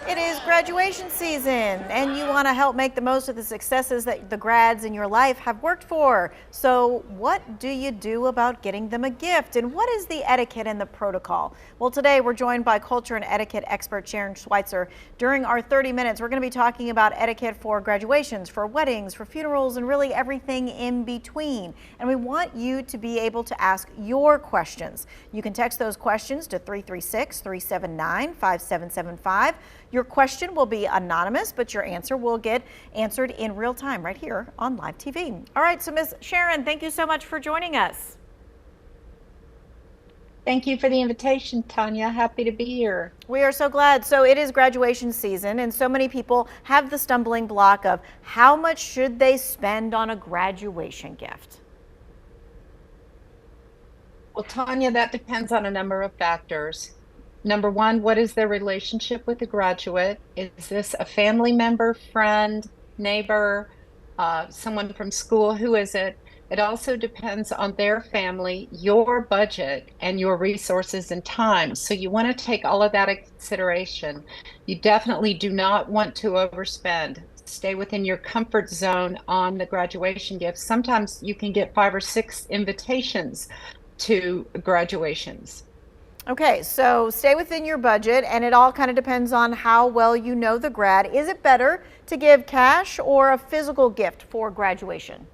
It is graduation season, and you want to help make the most of the successes that the grads in your life have worked for. So what do you do about getting them a gift, and what is the etiquette and the protocol? Well, today we're joined by culture and etiquette expert Sharon Schweitzer. During our 30 minutes, we're going to be talking about etiquette for graduations, for weddings, for funerals, and really everything in between. And we want you to be able to ask your questions. You can text those questions to 336-379-5775. Your question will be anonymous, but your answer will get answered in real time right here on live TV. All right, so Ms. Sharon, thank you so much for joining us. Thank you for the invitation, Tanya. Happy to be here. We are so glad. So it is graduation season, and so many people have the stumbling block of how much should they spend on a graduation gift? Well, Tanya, that depends on a number of factors. Number one, what is their relationship with the graduate? Is this a family member, friend, neighbor, someone from school? Who is it? It also depends on their family, your budget, and your resources and time. So you want to take all of that into consideration. You definitely do not want to overspend. Stay within your comfort zone on the graduation gift. Sometimes you can get 5 or 6 invitations to graduations. Okay, so stay within your budget, and it all kind of depends on how well you know the grad. Is it better to give cash or a physical gift for graduation?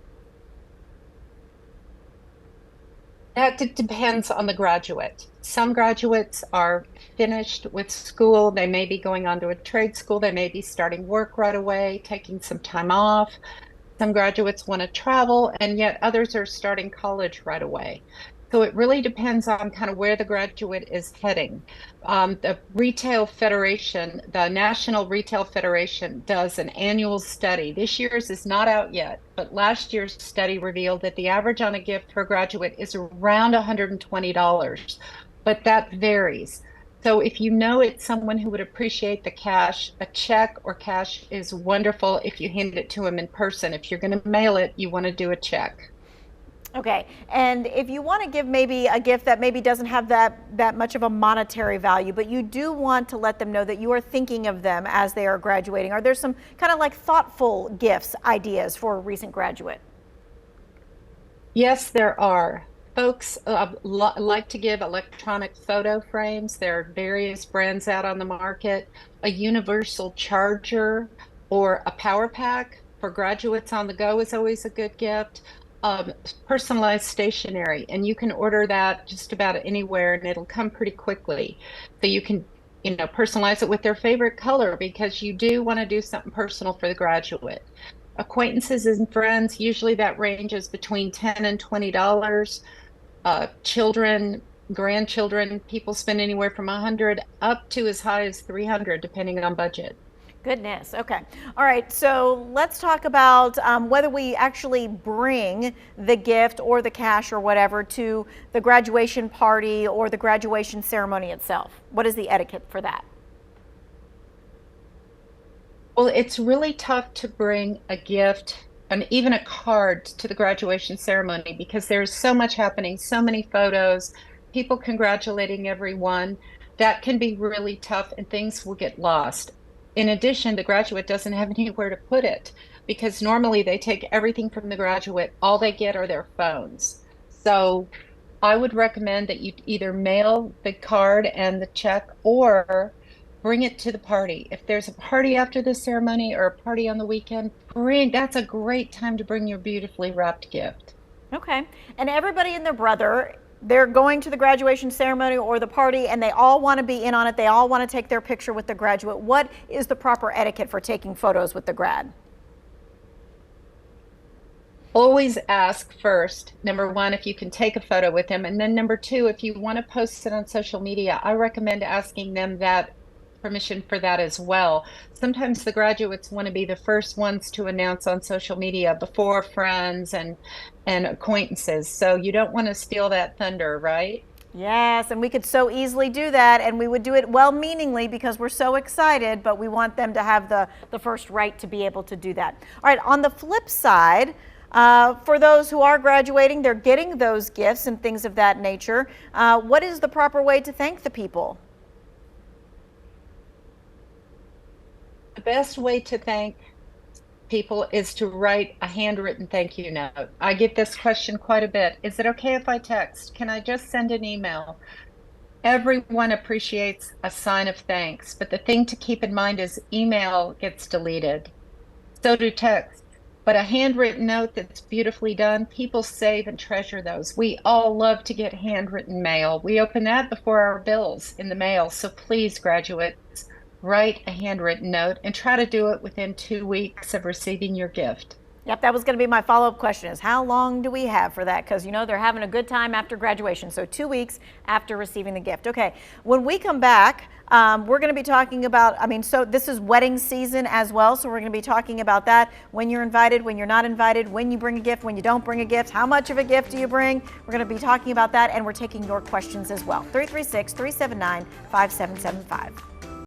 That depends on the graduate. Some graduates are finished with school. They may be going on to a trade school. They may be starting work right away, taking some time off. Some graduates want to travel, and yet others are starting college right away. So it really depends on kind of where the graduate is heading. The Retail Federation, the National Retail Federation, does an annual study. This year's is not out yet, but last year's study revealed that the average on a gift for a graduate is around $120, but that varies. So if you know it's someone who would appreciate the cash, a check or cash is wonderful if you hand it to them in person. If you're going to mail it, you want to do a check. Okay, and if you want to give maybe a gift that maybe doesn't have that much of a monetary value, but you do want to let them know that you are thinking of them as they are graduating, are there some kind of like thoughtful gifts ideas for a recent graduate? Yes, there are. Folks like to give electronic photo frames. There are various brands out on the market. A universal charger or a power pack for graduates on the go is always a good gift. Personalized stationery, and you can order that just about anywhere and it'll come pretty quickly. So you can, personalize it with their favorite color because you do want to do something personal for the graduate. Acquaintances and friends, usually that ranges between $10 and $20. Children, grandchildren, people spend anywhere from $100 up to as high as $300 depending on budget. Goodness. Okay. All right. So let's talk about whether we actually bring the gift or the cash or whatever to the graduation party or the graduation ceremony itself. What is the etiquette for that? Well, it's really tough to bring a gift and even a card to the graduation ceremony because there's so much happening, so many photos, people congratulating everyone. That can be really tough and things will get lost. In addition, the graduate doesn't have anywhere to put it because normally they take everything from the graduate. All they get are their phones. So I would recommend that you either mail the card and the check or bring it to the party. If there's a party after the ceremony or a party on the weekend, that's a great time to bring your beautifully wrapped gift. Okay. And everybody and their brother, they're going to the graduation ceremony or the party and they all want to be in on it. They all want to take their picture with the graduate. What is the proper etiquette for taking photos with the grad? Always ask first, number one, if you can take a photo with them. And then number two, if you want to post it on social media, I recommend asking them that permission for that as well. Sometimes the graduates want to be the first ones to announce on social media before friends and acquaintances. So you don't want to steal that thunder, right? Yes, and we could so easily do that, and we would do it well-meaningly because we're so excited, but we want them to have the first right to be able to do that. All right, on the flip side, for those who are graduating, they're getting those gifts and things of that nature. What is the proper way to thank the people? The best way to thank people is to write a handwritten thank you note. I get this question quite a bit. Is it okay if I text? Can I just send an email? Everyone appreciates a sign of thanks, but the thing to keep in mind is email gets deleted. So do texts. But a handwritten note that's beautifully done, people save and treasure those. We all love to get handwritten mail. We open that before our bills in the mail. So please, graduates, write a handwritten note and try to do it within 2 weeks of receiving your gift. Yep, that was going to be my follow-up question is how long do we have for that? Because, they're having a good time after graduation. So 2 weeks after receiving the gift. Okay, when we come back, we're going to be talking about, so this is wedding season as well. So we're going to be talking about that, when you're invited, when you're not invited, when you bring a gift, when you don't bring a gift, how much of a gift do you bring? We're going to be talking about that, and we're taking your questions as well. 336-379-5775.